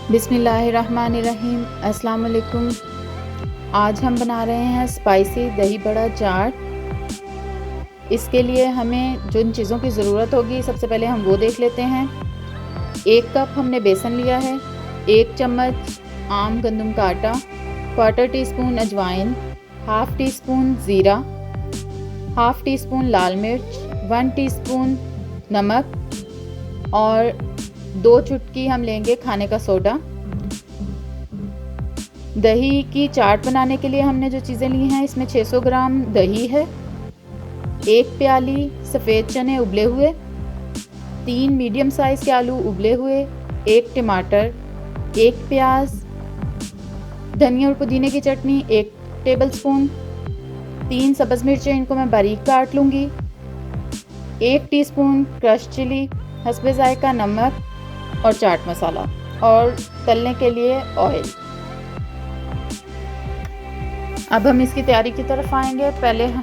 बिस्मिल्लाहिर्रहमानिर्रहीम। अस्सलाम वालेकुम। आज हम बना रहे हैं स्पाइसी दही बड़ा चाट। इसके लिए हमें जिन चीज़ों की ज़रूरत होगी सबसे पहले हम वो देख लेते हैं। 1 कप हमने बेसन लिया है, 1 चम्मच आम गंदम का आटा, 1/4 टीस्पून अजवाइन, 1/2 टीस्पून ज़ीरा, 1/2 टीस्पून लाल मिर्च, 1 टीस्पून नमक और 2 चुटकी हम लेंगे खाने का सोडा। दही की चाट बनाने के लिए हमने जो चीज़ें ली हैं, इसमें 600 ग्राम दही है, 1 प्याली सफ़ेद चने उबले हुए, 3 मीडियम साइज़ के आलू उबले हुए, 1 टमाटर, 1 प्याज, धनिया और पुदीने की चटनी 1 टेबलस्पून, 3 सब्ज़ मिर्चें, इनको मैं बारीक काट लूँगी, 1 टीस्पून क्रश चिली, हस्बे ज़ायका नमक और चाट मसाला और तलने के लिए ऑयल। अब हम इसकी तैयारी की तरफ आएंगे।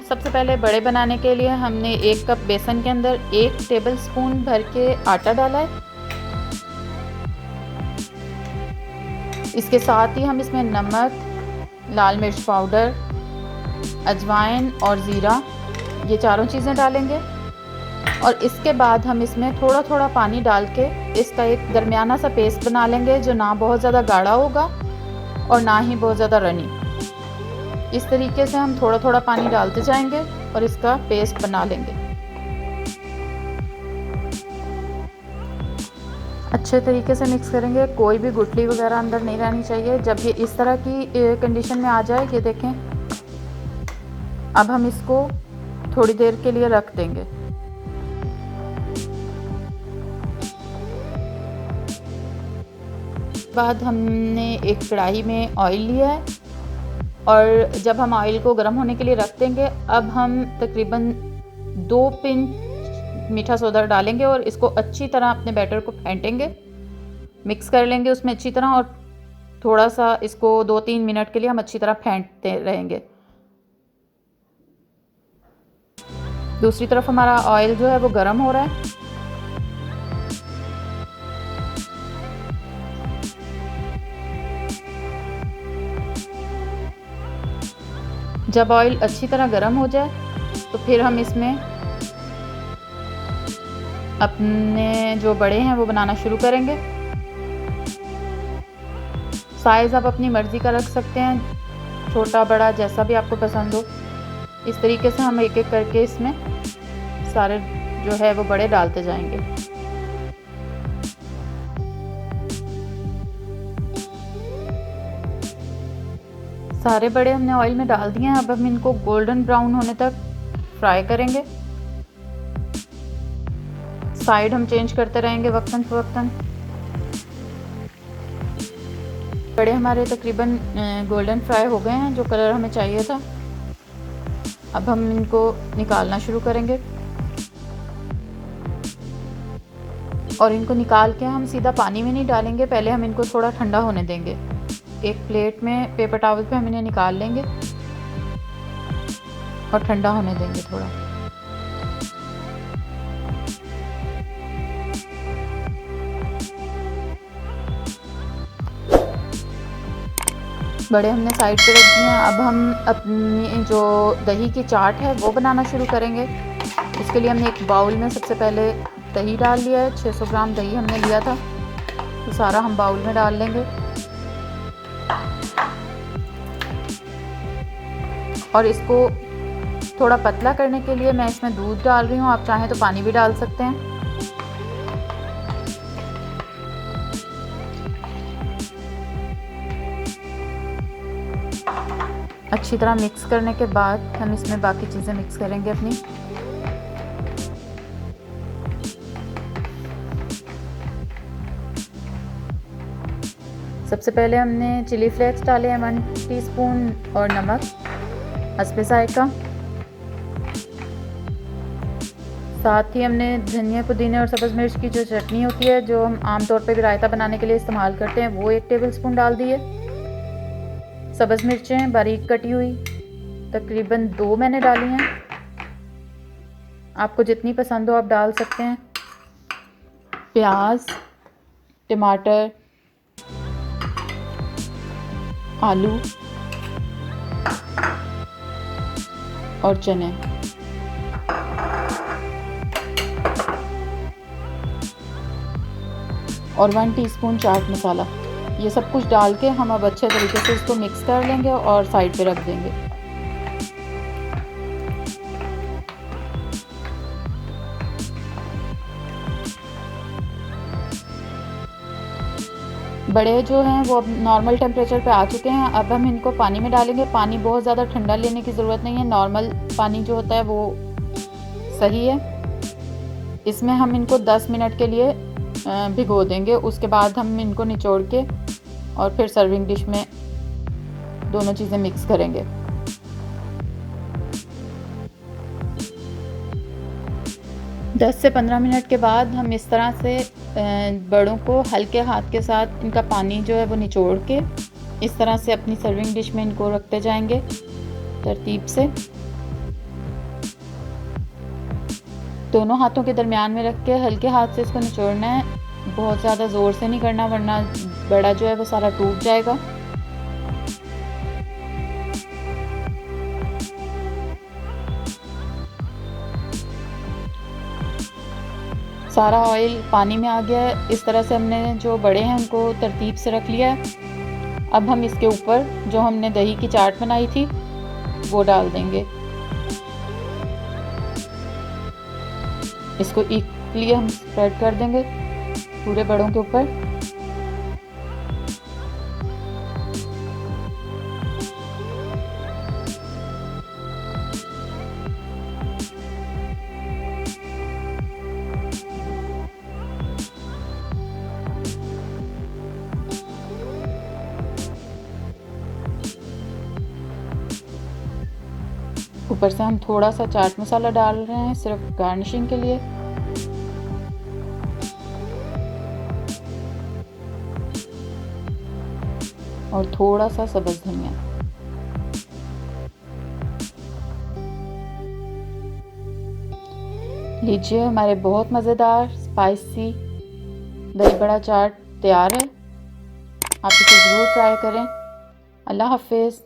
सबसे पहले बड़े बनाने के लिए हमने 1 कप बेसन के अंदर 1 टेबलस्पून भर के आटा डाला है। इसके साथ ही हम इसमें नमक, लाल मिर्च पाउडर, अजवाइन और ज़ीरा, ये चारों चीज़ें डालेंगे और इसके बाद हम इसमें थोड़ा थोड़ा पानी डाल के इसका एक दरमियाना सा पेस्ट बना लेंगे, जो ना बहुत ज़्यादा गाढ़ा होगा और ना ही बहुत ज़्यादा रनी। इस तरीके से हम थोड़ा थोड़ा पानी डालते जाएंगे और इसका पेस्ट बना लेंगे। अच्छे तरीके से मिक्स करेंगे, कोई भी गुठली वगैरह अंदर नहीं रहनी चाहिए। जब ये इस तरह की कंडीशन में आ जाए, ये देखें, अब हम इसको थोड़ी देर के लिए रख देंगे। बाद हमने एक कढ़ाई में ऑयल लिया है और जब हम ऑयल को गर्म होने के लिए रख देंगे, अब हम तकरीबन 2 पिंच मीठा सोडा डालेंगे और इसको अच्छी तरह अपने बैटर को फेंटेंगे, मिक्स कर लेंगे उसमें अच्छी तरह और थोड़ा सा इसको 2-3 मिनट के लिए हम अच्छी तरह फेंटते रहेंगे। दूसरी तरफ हमारा ऑयल जो है वो गर्म हो रहा है। जब ऑयल अच्छी तरह गर्म हो जाए तो फिर हम इसमें अपने जो बड़े हैं वो बनाना शुरू करेंगे। साइज़ आप अपनी मर्ज़ी का रख सकते हैं, छोटा बड़ा जैसा भी आपको पसंद हो। इस तरीके से हम एक एक करके इसमें सारे जो है वो बड़े डालते जाएंगे। सारे बड़े हमने ऑयल में डाल दिए हैं। अब हम इनको गोल्डन ब्राउन होने तक फ्राई करेंगे। साइड हम चेंज करते रहेंगे वक्तन फ़वक्तन। बड़े हमारे तकरीबन गोल्डन फ्राई हो गए हैं, जो कलर हमें चाहिए था। अब हम इनको निकालना शुरू करेंगे और इनको निकाल के हम सीधा पानी में नहीं डालेंगे, पहले हम इनको थोड़ा ठंडा होने देंगे। एक प्लेट में पेपर टॉवल पे हम इन्हें निकाल लेंगे और ठंडा होने देंगे थोड़ा। बड़े हमने साइड पे रख दिए हैं। अब हम अपनी जो दही की चाट है वो बनाना शुरू करेंगे। इसके लिए हमने एक बाउल में सबसे पहले दही डाल लिया है। 600 ग्राम दही हमने लिया था, तो सारा हम बाउल में डाल लेंगे और इसको थोड़ा पतला करने के लिए मैं इसमें दूध डाल रही हूँ। आप चाहें तो पानी भी डाल सकते हैं। अच्छी तरह मिक्स करने के बाद हम इसमें बाकी चीज़ें मिक्स करेंगे अपनी। सबसे पहले हमने चिली फ्लेक्स डाले हैं 1 टीस्पून और नमक, हस्बे ज़ायका। साथ ही हमने धनिया पुदीने और सब्ज़ मिर्च की जो चटनी होती है, जो हम आमतौर पे भी रायता बनाने के लिए इस्तेमाल करते हैं, वो 1 टेबलस्पून डाल दिए। सब्ज़ मिर्चें बारीक कटी हुई तकरीबन 2 मैंने डाली हैं। आपको जितनी पसंद हो आप डाल सकते हैं। प्याज, टमाटर, आलू और चने, और 1 टीस्पून चाट मसाला। ये सब कुछ डाल के हम अब अच्छे तरीके से इसको मिक्स कर लेंगे और साइड पे रख देंगे। बड़े जो हैं वो अब नॉर्मल टेम्परेचर पे आ चुके हैं। अब हम इनको पानी में डालेंगे। पानी बहुत ज़्यादा ठंडा लेने की ज़रूरत नहीं है, नॉर्मल पानी जो होता है वो सही है। इसमें हम इनको 10 मिनट के लिए भिगो देंगे। उसके बाद हम इनको निचोड़ के और फिर सर्विंग डिश में दोनों चीज़ें मिक्स करेंगे। दस से 15 मिनट के बाद हम इस तरह से बड़ों को हल्के हाथ के साथ इनका पानी जो है वो निचोड़ के इस तरह से अपनी सर्विंग डिश में इनको रखते जाएंगे तरतीब से। दोनों हाथों के दरमियान में रख के हल्के हाथ से इसको निचोड़ना है, बहुत ज़्यादा ज़ोर से नहीं करना वरना बड़ा जो है वो सारा टूट जाएगा। सारा ऑयल पानी में आ गया है। इस तरह से हमने जो बड़े हैं उनको तरतीब से रख लिया है। अब हम इसके ऊपर जो हमने दही की चाट बनाई थी वो डाल देंगे। इसको इक्वली हम स्प्रेड कर देंगे पूरे बड़ों के ऊपर। ऊपर से हम थोड़ा सा चाट मसाला डाल रहे हैं सिर्फ गार्निशिंग के लिए। और थोड़ा सा सब्ज़ धनिया। लीजिए, हमारे बहुत मज़ेदार स्पाइसी दही बड़ा चाट तैयार है। आप इसे ज़रूर ट्राई करें। अल्लाह हाफ़िज़।